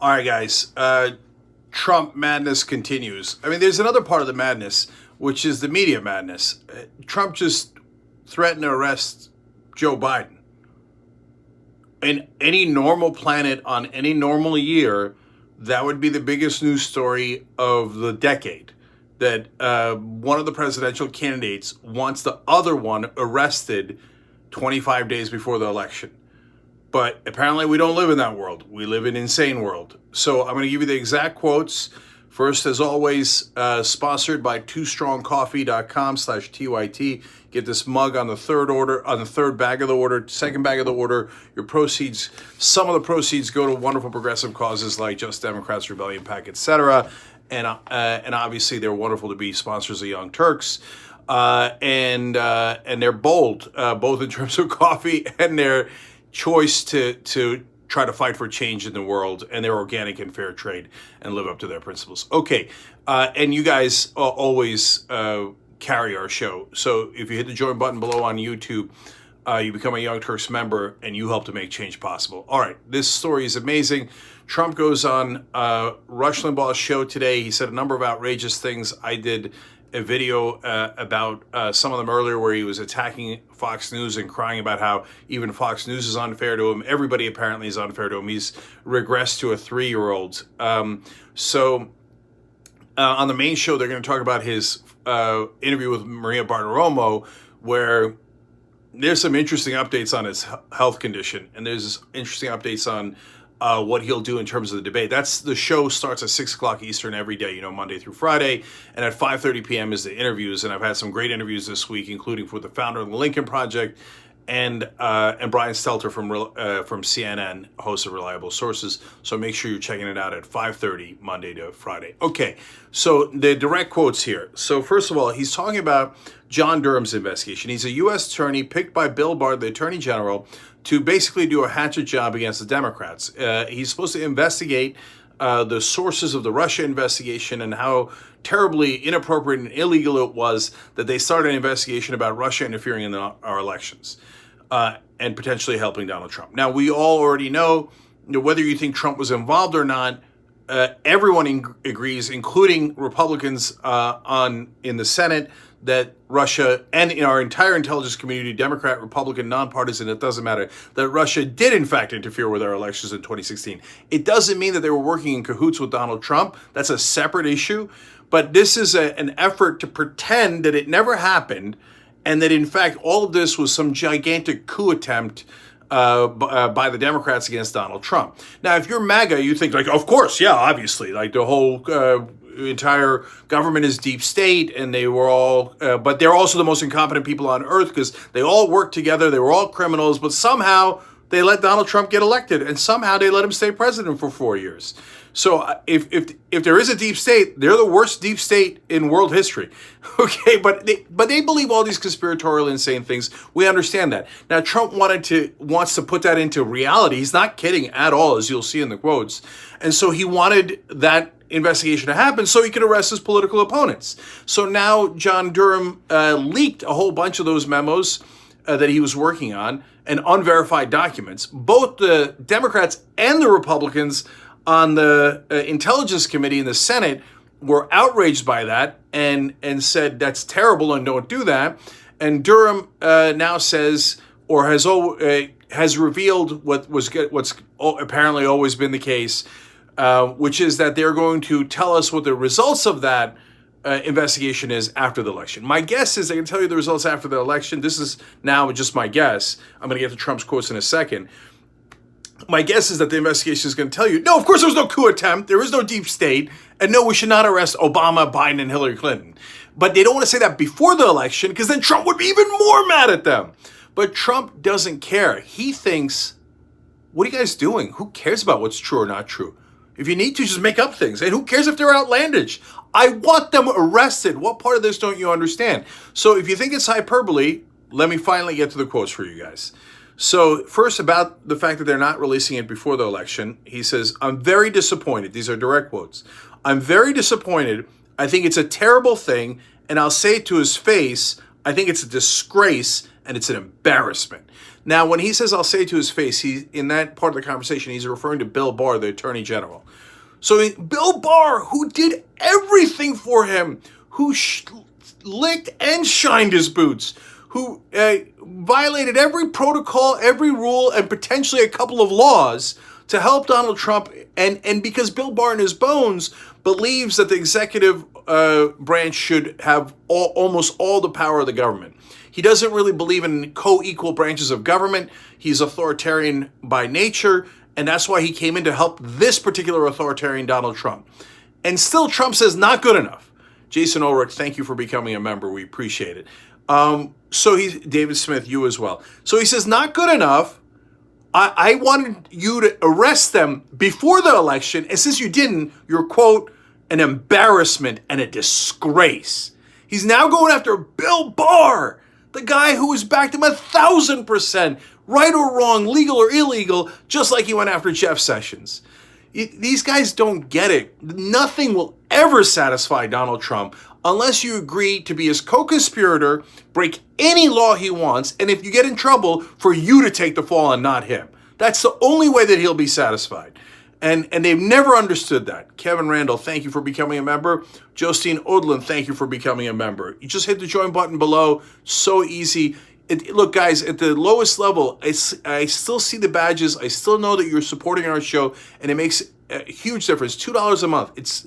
All right, guys. Trump madness continues. I mean, there's another part of the madness, which is the media madness. Trump just threatened to arrest Joe Biden. In any normal planet on any normal year, that would be the biggest news story of the decade. That one of the presidential candidates wants the other one arrested 25 days before the election. But apparently we don't live in that world. We live in an insane world. So I'm going to give you the exact quotes. First, as always, sponsored by twostroncoffee.com/TYT. Get this mug on the third order, on the third bag of the order, second bag of the order. Your proceeds, some of the proceeds go to wonderful progressive causes like Just Democrats, Rebellion PAC, etc. And obviously they're wonderful to be sponsors of Young Turks. And they're bold, both in terms of coffee and their choice to try to fight for change in the world, and they're organic and fair trade and live up to their principles. Okay, and you guys always carry our show. So if you hit the join button below on YouTube, you become a Young Turks member and you help to make change possible. All right, this story is amazing. Trump goes on Rush Limbaugh's show today. He said a number of outrageous things. I did a video about some of them earlier where he was attacking Fox News and crying about how even Fox News is unfair to him. Everybody apparently is unfair to him. He's regressed to a 3-year-old. So on the main show, they're going to talk about his interview with Maria Bartiromo, where there's some interesting updates on his health condition, and there's interesting updates on what he'll do in terms of the debate. The show starts at 6 o'clock Eastern every day, Monday through Friday. And at 5:30 p.m. is the interviews. And I've had some great interviews this week, including with the founder of the Lincoln Project and Brian Stelter from CNN, host of Reliable Sources. So make sure you're checking it out at 5:30 Monday to Friday. Okay, so the direct quotes here. So first of all, he's talking about John Durham's investigation. He's a U.S. attorney picked by Bill Barr, the Attorney General, to basically do a hatchet job against the Democrats. He's supposed to investigate the sources of the Russia investigation and how terribly inappropriate and illegal it was that they started an investigation about Russia interfering in our elections and potentially helping Donald Trump. Now, we all already know, whether you think Trump was involved or not, everyone agrees, including Republicans in the Senate, that Russia and in our entire intelligence community, Democrat, Republican, nonpartisan, it doesn't matter, that Russia did in fact interfere with our elections in 2016. It doesn't mean that they were working in cahoots with Donald Trump. That's a separate issue. But this is an effort to pretend that it never happened and that in fact all of this was some gigantic coup attempt by the Democrats against Donald Trump. Now, if you're MAGA, you think like, of course, yeah, obviously, like the whole entire government is deep state, and they were all, but they're also the most incompetent people on earth because they all worked together. They were all criminals, but somehow they let Donald Trump get elected, and somehow they let him stay president for 4 years. So if there is a deep state, they're the worst deep state in world history. Okay, but they believe all these conspiratorial, insane things. We understand that. Now, Trump wants to put that into reality. He's not kidding at all, as you'll see in the quotes. And so he wanted that investigation to happen so he could arrest his political opponents. So now John Durham leaked a whole bunch of those memos that he was working on and unverified documents. Both the Democrats and the Republicans on the Intelligence Committee in the Senate were outraged by that and said that's terrible and don't do that. And Durham now says, or has revealed what's apparently always been the case, which is that they're going to tell us what the results of that investigation is after the election. My guess is they can tell you the results after the election. This is now just my guess. I'm going to get to Trump's quotes in a second. My guess is that the investigation is going to tell you, no, of course there was no coup attempt, there is no deep state, and no, we should not arrest Obama, Biden, and Hillary Clinton. But they don't want to say that before the election because then Trump would be even more mad at them. But Trump doesn't care. He thinks, what are you guys doing? Who cares about what's true or not true? If you need to, just make up things. And who cares if they're outlandish? I want them arrested. What part of this don't you understand? So if you think it's hyperbole, let me finally get to the quotes for you guys. So first, about the fact that they're not releasing it before the election, he says, I'm very disappointed. These are direct quotes. I'm very disappointed. I think it's a terrible thing. And I'll say it to his face, I think it's a disgrace and it's an embarrassment. Now, when he says, I'll say it to his face, he, in that part of the conversation, he's referring to Bill Barr, the Attorney General. So Bill Barr, who did everything for him, who licked and shined his boots, who violated every protocol, every rule, and potentially a couple of laws to help Donald Trump, and because Bill Barr in his bones believes that the executive branch should have almost all the power of the government. He doesn't really believe in co-equal branches of government. He's authoritarian by nature, and that's why he came in to help this particular authoritarian Donald Trump. And still Trump says, not good enough. Jason Ulrich, thank you for becoming a member. We appreciate it. So he's David Smith, you as well. So he says, not good enough. I wanted you to arrest them before the election, and since you didn't, you're, quote, an embarrassment and a disgrace. He's now going after Bill Barr, the guy who has backed him 1,000%, right or wrong, legal or illegal, just like he went after Jeff Sessions. These guys don't get it. Nothing will ever satisfy Donald Trump unless you agree to be his co-conspirator, break any law he wants, and if you get in trouble, for you to take the fall and not him. That's the only way that he'll be satisfied. And they've never understood that. Kevin Randall, thank you for becoming a member. Jostine Odlin, thank you for becoming a member. You just hit the join button below. So easy. Look, guys, at the lowest level, I still see the badges. I still know that you're supporting our show, and it makes a huge difference. $2 a month. It's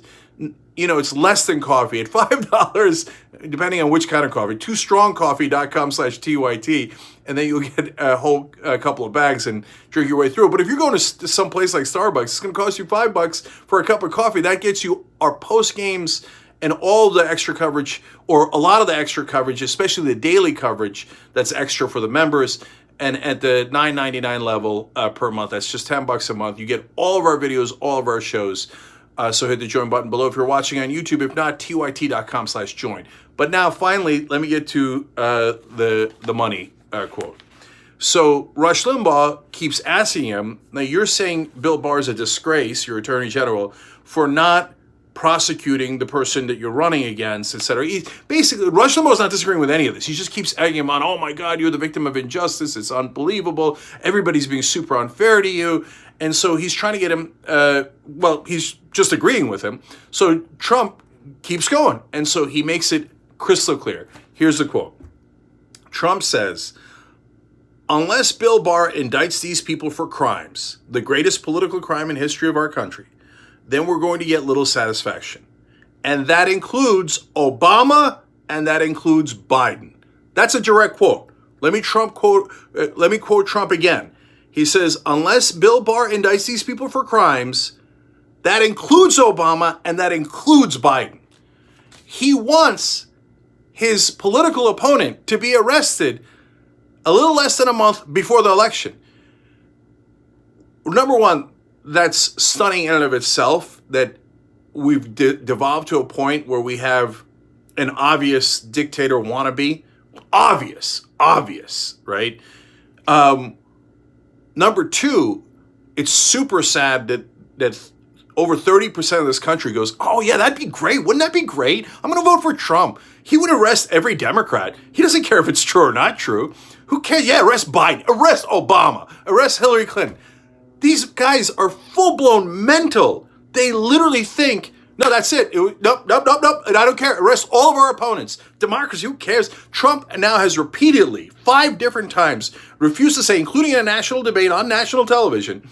less than coffee. At $5, depending on which kind of coffee, twostrongcoffee.com/TYT, and then you'll get a whole couple of bags and drink your way through. But if you're going to some place like Starbucks, it's going to cost you $5 for a cup of coffee. That gets you our post games and all the extra coverage, or a lot of the extra coverage, especially the daily coverage that's extra for the members. And at the $9.99 level per month, that's just $10 a month. You get all of our videos, all of our shows. So hit the join button below if you're watching on YouTube. If not, tyt.com/join. But now, finally, let me get to the money quote. So Rush Limbaugh keeps asking him, now you're saying Bill Barr is a disgrace, your Attorney General, for not prosecuting the person that you're running against, etc. Basically, Rush Limbaugh's not disagreeing with any of this. He just keeps egging him on, oh my God, you're the victim of injustice. It's unbelievable. Everybody's being super unfair to you. And so he's trying to get him, he's just agreeing with him. So Trump keeps going. And so he makes it crystal clear. Here's the quote. Trump says, unless Bill Barr indicts these people for crimes, the greatest political crime in history of our country, then we're going to get little satisfaction. And that includes Obama, and that includes Biden. That's a direct quote. Let me quote Trump again. He says, unless Bill Barr indicts these people for crimes, that includes Obama, and that includes Biden. He wants his political opponent to be arrested a little less than a month before the election. Number one, that's stunning in and of itself, that we've devolved to a point where we have an obvious dictator wannabe. Obvious, right? Number two, it's super sad that over 30% of this country goes, oh yeah, that'd be great. Wouldn't that be great? I'm going to vote for Trump. He would arrest every Democrat. He doesn't care if it's true or not true. Who cares? Yeah, arrest Biden, arrest Obama, arrest Hillary Clinton. These guys are full-blown mental. They literally think, no, that's it. Nope. And I don't care. Arrest all of our opponents. Democracy, who cares? Trump now has repeatedly, 5 different times, refused to say, including in a national debate on national television,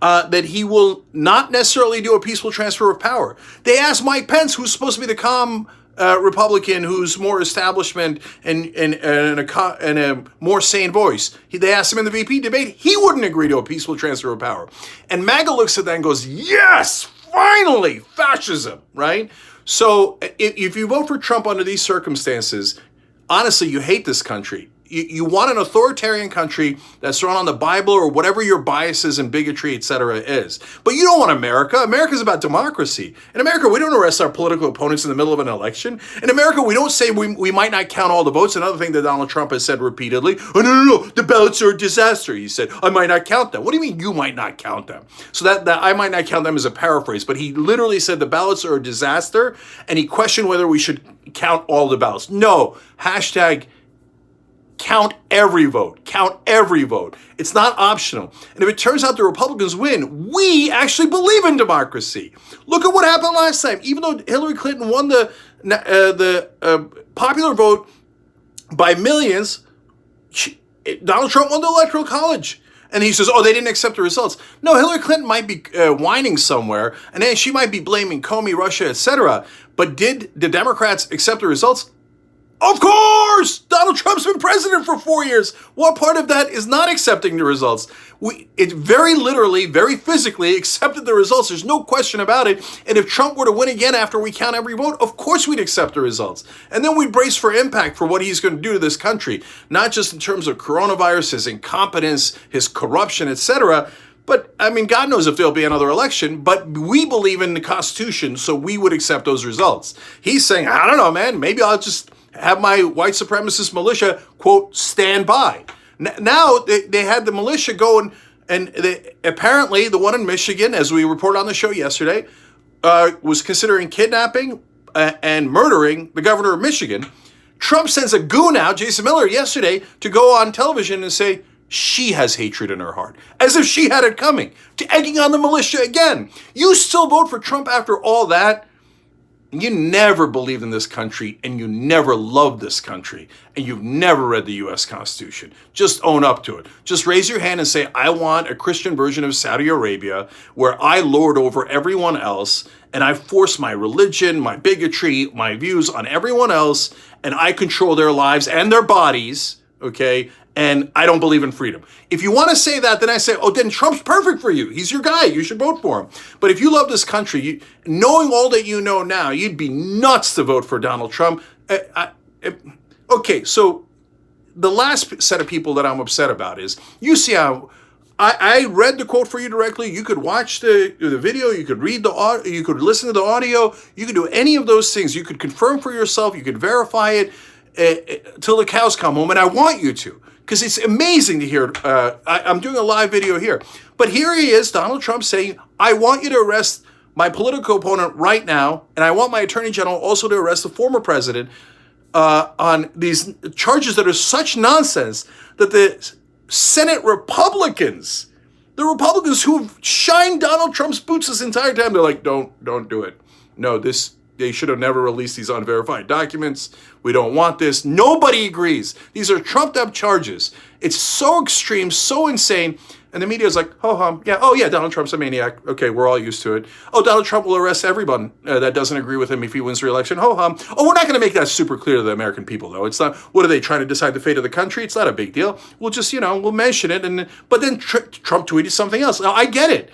that he will not necessarily do a peaceful transfer of power. They asked Mike Pence, who's supposed to be the calm Republican, who's more establishment and a more sane voice. They asked him in the VP debate. He wouldn't agree to a peaceful transfer of power. And MAGA looks at that and goes, yes, finally, fascism, right? So if you vote for Trump under these circumstances, honestly, you hate this country. You want an authoritarian country that's run on the Bible or whatever your biases and bigotry, etc. is. But you don't want America. America's about democracy. In America, we don't arrest our political opponents in the middle of an election. In America, we don't say we might not count all the votes. Another thing that Donald Trump has said repeatedly, oh, no, the ballots are a disaster. He said, I might not count them. What do you mean you might not count them? So that I might not count them is a paraphrase, but he literally said the ballots are a disaster, and he questioned whether we should count all the ballots. No, hashtag count every vote. Count every vote. It's not optional. And if it turns out the Republicans win, we actually believe in democracy. Look at what happened last time. Even though Hillary Clinton won the popular vote by millions, Donald Trump won the Electoral College. And he says, oh, they didn't accept the results. No, Hillary Clinton might be whining somewhere, and then she might be blaming Comey, Russia, etc. But did the Democrats accept the results? Of course! Donald Trump's been president for 4 years. What part of that is not accepting the results? It very literally, very physically accepted the results. There's no question about it. And if Trump were to win again after we count every vote, of course we'd accept the results. And then we'd brace for impact for what he's going to do to this country. Not just in terms of coronavirus, his incompetence, his corruption, etc. But, I mean, God knows if there'll be another election, but we believe in the Constitution, so we would accept those results. He's saying, I don't know, man, maybe I'll just have my white supremacist militia, quote, stand by. Now they had the militia go and apparently the one in Michigan, as we reported on the show yesterday, was considering kidnapping and murdering the governor of Michigan. Trump sends a goon out, Jason Miller, yesterday to go on television and say she has hatred in her heart, as if she had it coming, to egging on the militia again. You still vote for Trump after all that? You never believed in this country, and you never loved this country, and you've never read the U.S. Constitution. Just own up to it. Just raise your hand and say, I want a Christian version of Saudi Arabia where I lord over everyone else, and I force my religion, my bigotry, my views on everyone else, and I control their lives and their bodies, okay? And I don't believe in freedom. If you want to say that, then I say, oh, then Trump's perfect for you. He's your guy. You should vote for him. But if you love this country, knowing all that you know now, you'd be nuts to vote for Donald Trump. Okay, so the last set of people that I'm upset about is, you see how I read the quote for you directly. You could watch the video. You could read the audio. You could listen to the audio. You could do any of those things. You could confirm for yourself. You could verify it till the cows come home. And I want you to. Because it's amazing to hear. I'm doing a live video here. But here he is, Donald Trump, saying, I want you to arrest my political opponent right now, and I want my attorney general also to arrest the former president on these charges that are such nonsense that the Senate Republicans, the Republicans who have shined Donald Trump's boots this entire time, they're like, don't do it. No, they should have never released these unverified documents. We don't want this. Nobody agrees. These are trumped up charges. It's so extreme, so insane. And the media is like, yeah, Donald Trump's a maniac. Okay, we're all used to it. Oh, Donald Trump will arrest everyone that doesn't agree with him if he wins re-election. Oh, we're not going to make that super clear to the American people, though. It's not, what are they trying to decide the fate of the country? It's not a big deal. We'll just, we'll mention it. But then Trump tweeted something else. Now, I get it.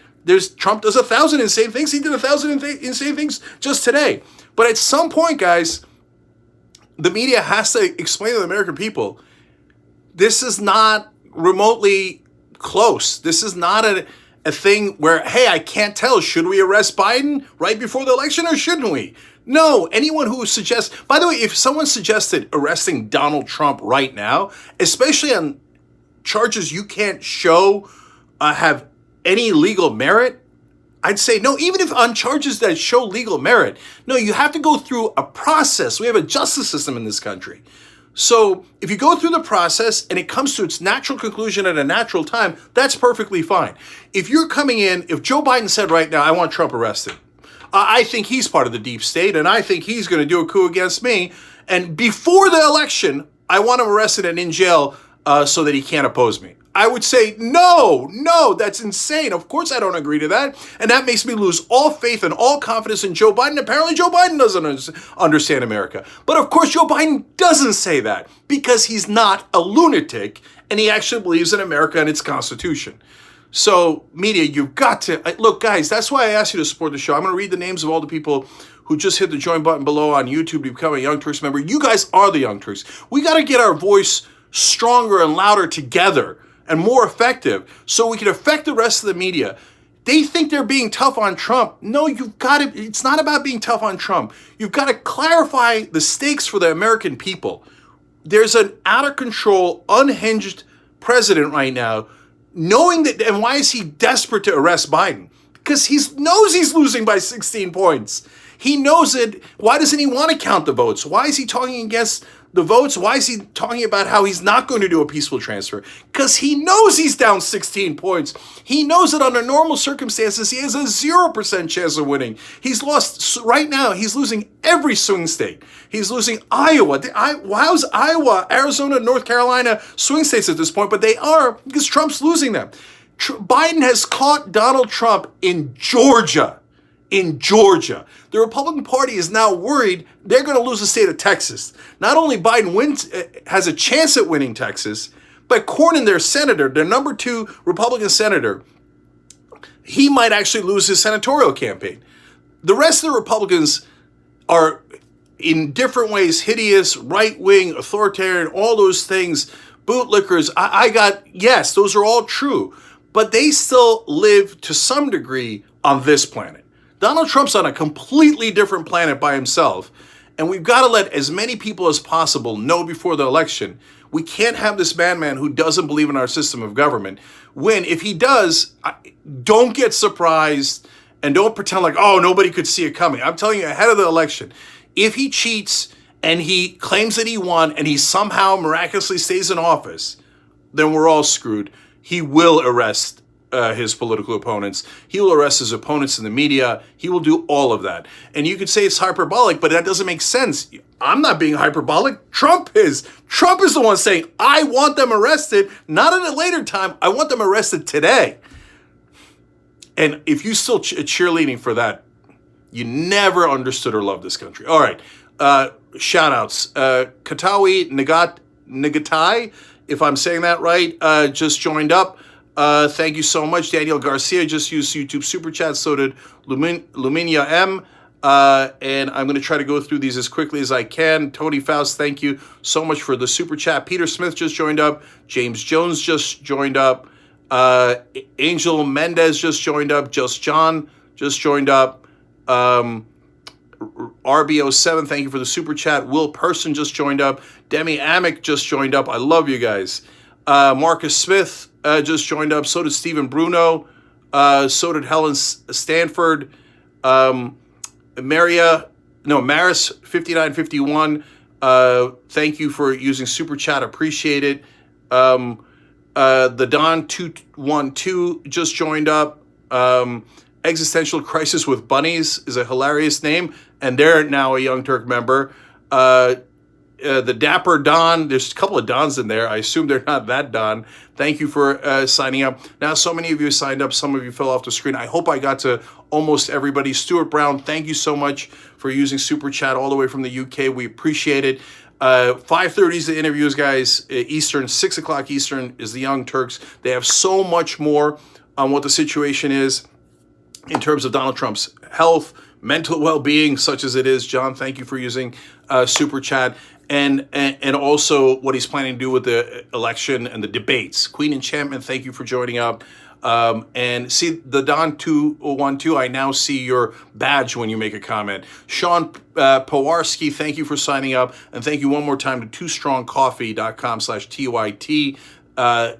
Trump does 1,000 insane things. He did 1,000 insane things just today. But at some point, guys, the media has to explain to the American people, this is not remotely close. This is not a thing where, hey, I can't tell, should we arrest Biden right before the election or shouldn't we? No, anyone who suggests, by the way, if someone suggested arresting Donald Trump right now, especially on charges you can't show have any legal merit, I'd say no, even if on charges that show legal merit. No, you have to go through a process. We have a justice system in this country. So if you go through the process and it comes to its natural conclusion at a natural time, that's perfectly fine. If you're coming in, if Joe Biden said right now, I want Trump arrested, I think he's part of the deep state and I think he's going to do a coup against me. And before the election, I want him arrested and in jail so that he can't oppose me. I would say, no, that's insane. Of course I don't agree to that. And that makes me lose all faith and all confidence in Joe Biden. Apparently Joe Biden doesn't understand America. But of course Joe Biden doesn't say that because he's not a lunatic and he actually believes in America and its Constitution. So media, you've got to, look guys, that's why I asked you to support the show. I'm going to read the names of all the people who just hit the join button below on YouTube to become a Young Turks member. You guys are the Young Turks. We got to get our voice stronger and louder together and more effective so we can affect the rest of the media. They think they're being tough on Trump. No, you've got to, it's not about being tough on Trump. You've got to clarify the stakes for the American people. There's an out of control, unhinged president right now, knowing that, and why is he desperate to arrest Biden? Because he knows he's losing by 16 points. He knows it. Why doesn't he want to count the votes? Why is he talking against the votes. Why is he talking about how he's not going to do a peaceful transfer? Because he knows he's down 16 points. He knows that under normal circumstances, he has a 0% chance of winning. He's lost, right now, he's losing every swing state. He's losing Iowa. How's Iowa, Arizona, North Carolina swing states at this point? But they are, because Trump's losing them. Biden has caught Donald Trump in Georgia. In Georgia. The Republican Party is now worried they're going to lose the state of Texas. Not only Biden has a chance at winning Texas, but Cornyn, their senator, their number 2 Republican senator, he might actually lose his senatorial campaign. The rest of the Republicans are in different ways hideous, right-wing, authoritarian, all those things, bootlickers. Yes, those are all true, but they still live to some degree on this planet. Donald Trump's on a completely different planet by himself, and we've got to let as many people as possible know before the election. We can't have this madman who doesn't believe in our system of government win. If he does, don't get surprised and don't pretend like, oh, nobody could see it coming. I'm telling you, ahead of the election, if he cheats and he claims that he won and he somehow miraculously stays in office, then we're all screwed. He will arrest his political opponents. He will arrest his opponents in the media. He will do all of that. And you could say it's hyperbolic, but that doesn't make sense. I'm not being hyperbolic. Trump is. Trump is the one saying, I want them arrested, not at a later time. I want them arrested today. And if you still cheerleading for that, you never understood or loved this country. All right. Shout outs. Katawi Nagatai, if I'm saying that right, just joined up. Thank you so much. Daniel Garcia just used YouTube Super Chat. So did Luminia M. And I'm going to try to go through these as quickly as I can. Tony Faust, thank you so much for the Super Chat. Peter Smith just joined up. James Jones just joined up. Angel Mendez just joined up. Just John just joined up. RBO7, thank you for the Super Chat. Will Person just joined up. Demi Amick just joined up. I love you guys. Marcus Smith just joined up. So did Stephen Bruno. So did Helen Stanford. Maris 5951. Thank you for using Super Chat. Appreciate it. The Don 212 just joined up. Existential Crisis with Bunnies is a hilarious name, and they're now a Young Turk member. The Dapper Don, there's a couple of Dons in there. I assume they're not that Don. Thank you for signing up. Now, so many of you signed up. Some of you fell off the screen. I hope I got to almost everybody. Stuart Brown, thank you so much for using Super Chat all the way from the UK. We appreciate it. 5:30 is the interviews, guys. Eastern, 6 o'clock Eastern is the Young Turks. They have so much more on what the situation is in terms of Donald Trump's health, mental well-being, such as it is. John, thank you for using Super Chat. And also what he's planning to do with the election and the debates. Queen Enchantment, thank you for joining up. And see, the Don 212, I now see your badge when you make a comment. Sean Powarski, thank you for signing up. And thank you one more time to twostrongcoffee.com/TYT.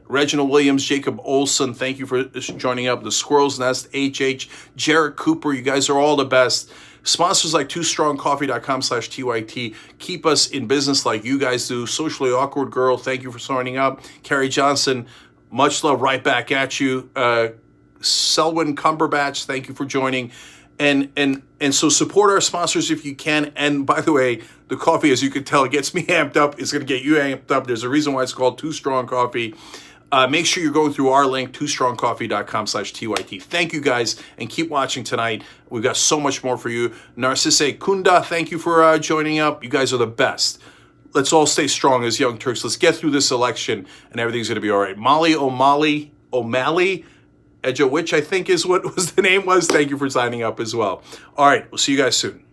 Reginald Williams, Jacob Olson, thank you for joining up. The Squirrel's Nest, HH, Jarrett Cooper, you guys are all the best. Sponsors like twostrongcoffee.com/TYT keep us in business like you guys do. Socially Awkward Girl, thank you for signing up. Carrie Johnson, much love right back at you. Selwyn Cumberbatch, thank you for joining. And so support our sponsors if you can. And by the way, the coffee, as you can tell, it gets me amped up. It's going to get you amped up. There's a reason why it's called Too Strong Coffee. Make sure you're going through our link, twostrongcoffee.com/TYT. Thank you guys, and keep watching tonight. We've got so much more for you. Narcisse Kunda, thank you for joining up. You guys are the best. Let's all stay strong as Young Turks. Let's get through this election, and everything's going to be all right. Molly O'Malley, Edgewich, I think is what was the name was. Thank you for signing up as well. All right, we'll see you guys soon.